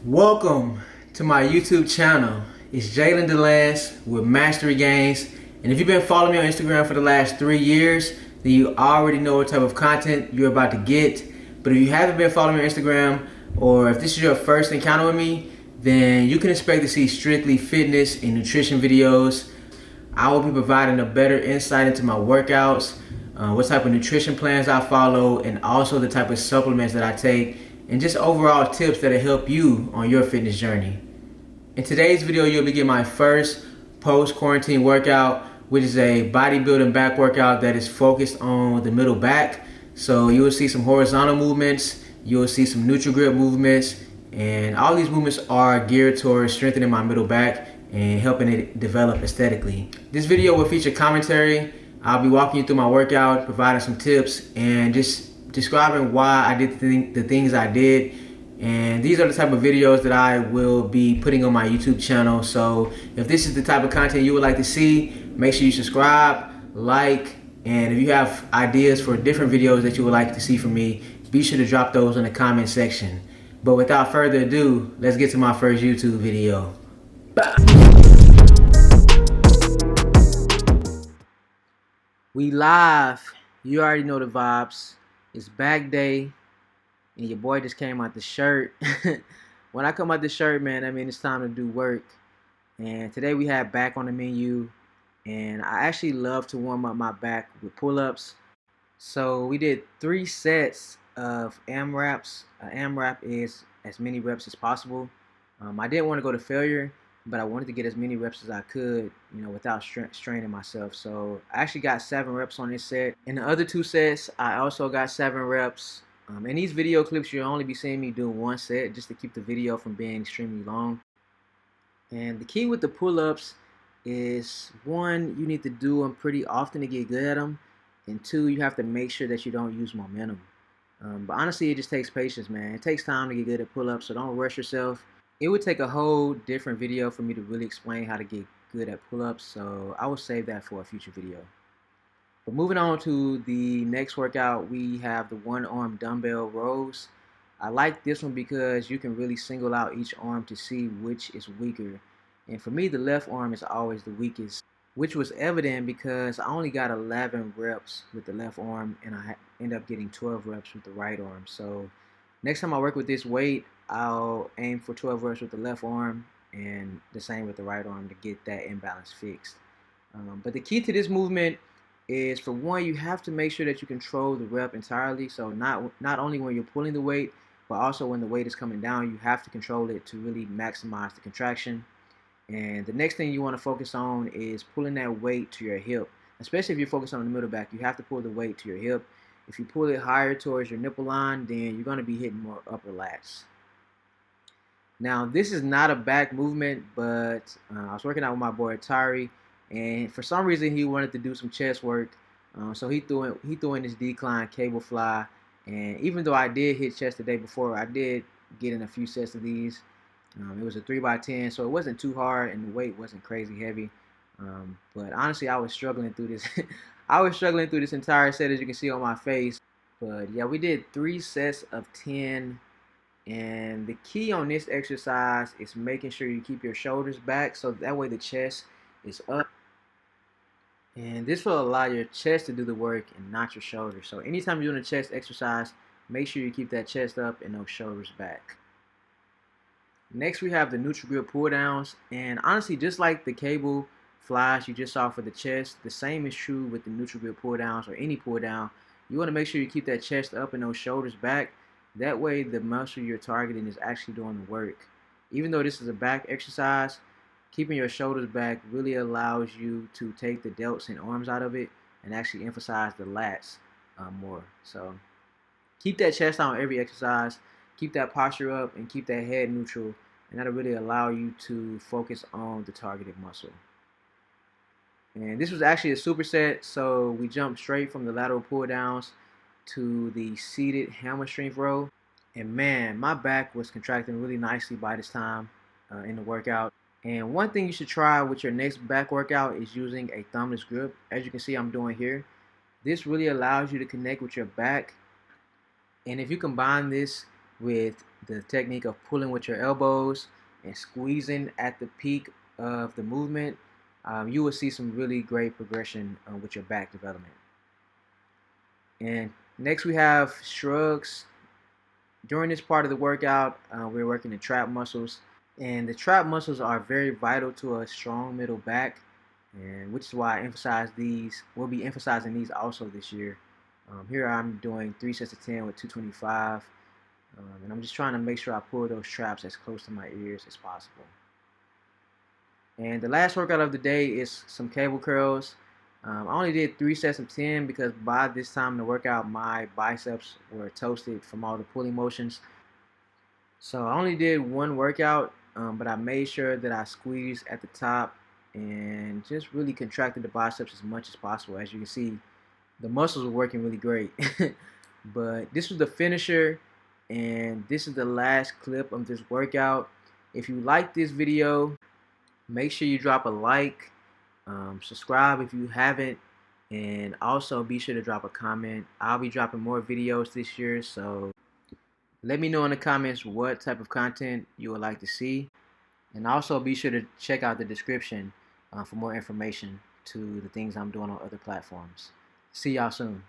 Welcome to my YouTube channel. It's Jalen DeLance with Mastery Gains. And if you've been following me on Instagram for the last 3 years, then you already know what type of content you're about to get. But if you haven't been following me on Instagram, or if this is your first encounter with me, then you can expect to see strictly fitness and nutrition videos. I will be providing a better insight into my workouts, what type of nutrition plans I follow, and also the type of supplements that I take, and just overall tips that'll help you on your fitness journey. In today's video, you'll be getting my first post-quarantine workout, which is a bodybuilding back workout that is focused on the middle back. So you will see some horizontal movements, you will see some neutral grip movements, and all these movements are geared towards strengthening my middle back and helping it develop aesthetically. This video will feature commentary. I'll be walking you through my workout, providing some tips, and just describing why I did the things I did. And these are the type of videos that I will be putting on my YouTube channel. So if this is the type of content you would like to see, make sure you subscribe, like, and if you have ideas for different videos that you would like to see from me, be sure to drop those in the comment section. But without further ado, let's get to my first YouTube video. We live. You already know the vibes. It's back day, and your boy just came out the shirt. When I come out the shirt, man, I mean it's time to do work. And today we have back on the menu, and I actually love to warm up my back with pull-ups. So we did 3 sets of AMRAPs. AMRAP is as many reps as possible. I didn't want to go to failure, but I wanted to get as many reps as I could, without straining myself. So I actually got 7 reps on this set. In the other 2 sets, I also got 7 reps. In these video clips, you'll only be seeing me do 1 set just to keep the video from being extremely long. And the key with the pull-ups is, 1, you need to do them pretty often to get good at them. And 2, you have to make sure that you don't use momentum. But honestly, it just takes patience, man. It takes time to get good at pull-ups, so don't rush yourself. It would take a whole different video for me to really explain how to get good at pull-ups, so I will save that for a future video. But moving on to the next workout, we have the 1-arm dumbbell rows. I like this one because you can really single out each arm to see which is weaker. And for me, the left arm is always the weakest, which was evident because I only got 11 reps with the left arm, and I end up getting 12 reps with the right arm. So next time I work with this weight, I'll aim for 12 reps with the left arm and the same with the right arm to get that imbalance fixed. But the key to this movement is, for 1, you have to make sure that you control the rep entirely. So not only when you're pulling the weight, but also when the weight is coming down, you have to control it to really maximize the contraction. And the next thing you want to focus on is pulling that weight to your hip. Especially if you're focused on the middle back, you have to pull the weight to your hip. If you pull it higher towards your nipple line, then you're going to be hitting more upper lats. Now, this is not a back movement, but I was working out with my boy Tari, and for some reason he wanted to do some chest work. So he threw in this decline cable fly, and even though I did hit chest the day before, I did get in a few sets of these. It was a 3x10, so it wasn't too hard, and the weight wasn't crazy heavy. But honestly, I was struggling through this. I was struggling through this entire set, as you can see on my face. But yeah, we did 3 sets of 10. And the key on this exercise is making sure you keep your shoulders back, so that way the chest is up. And this will allow your chest to do the work and not your shoulders. So anytime you're doing a chest exercise, make sure you keep that chest up and those shoulders back. Next, we have the neutral grip pull downs. And honestly, just like the cable flies you just saw for the chest, the same is true with the neutral grip pull downs or any pull down. You want to make sure you keep that chest up and those shoulders back. That way the muscle you're targeting is actually doing the work. Even though this is a back exercise, keeping your shoulders back really allows you to take the delts and arms out of it and actually emphasize the lats more. So keep that chest on every exercise, keep that posture up, and keep that head neutral, and that'll really allow you to focus on the targeted muscle. And this was actually a superset, so we jumped straight from the lateral pull downs to the seated hammer strength row. And man, my back was contracting really nicely by this time in the workout. And one thing you should try with your next back workout is using a thumbless grip, as you can see I'm doing here. This really allows you to connect with your back, and if you combine this with the technique of pulling with your elbows and squeezing at the peak of the movement, you will see some really great progression with your back development. And next we have shrugs. During this part of the workout, we're working the trap muscles. And the trap muscles are very vital to a strong middle back, and which is why I emphasize these. We'll be emphasizing these also this year. Here I'm doing 3 sets of 10 with 225, and I'm just trying to make sure I pull those traps as close to my ears as possible. And the last workout of the day is some cable curls. I only did 3 sets of 10 because by this time in the workout, my biceps were toasted from all the pulling motions. So I only did one workout, but I made sure that I squeezed at the top and just really contracted the biceps as much as possible. As you can see, the muscles were working really great. But this was the finisher, and this is the last clip of this workout. If you like this video, make sure you drop a like, subscribe if you haven't, and also be sure to drop a comment. I'll be dropping more videos this year, so let me know in the comments what type of content you would like to see. And also be sure to check out the description for more information to the things I'm doing on other platforms. See y'all soon.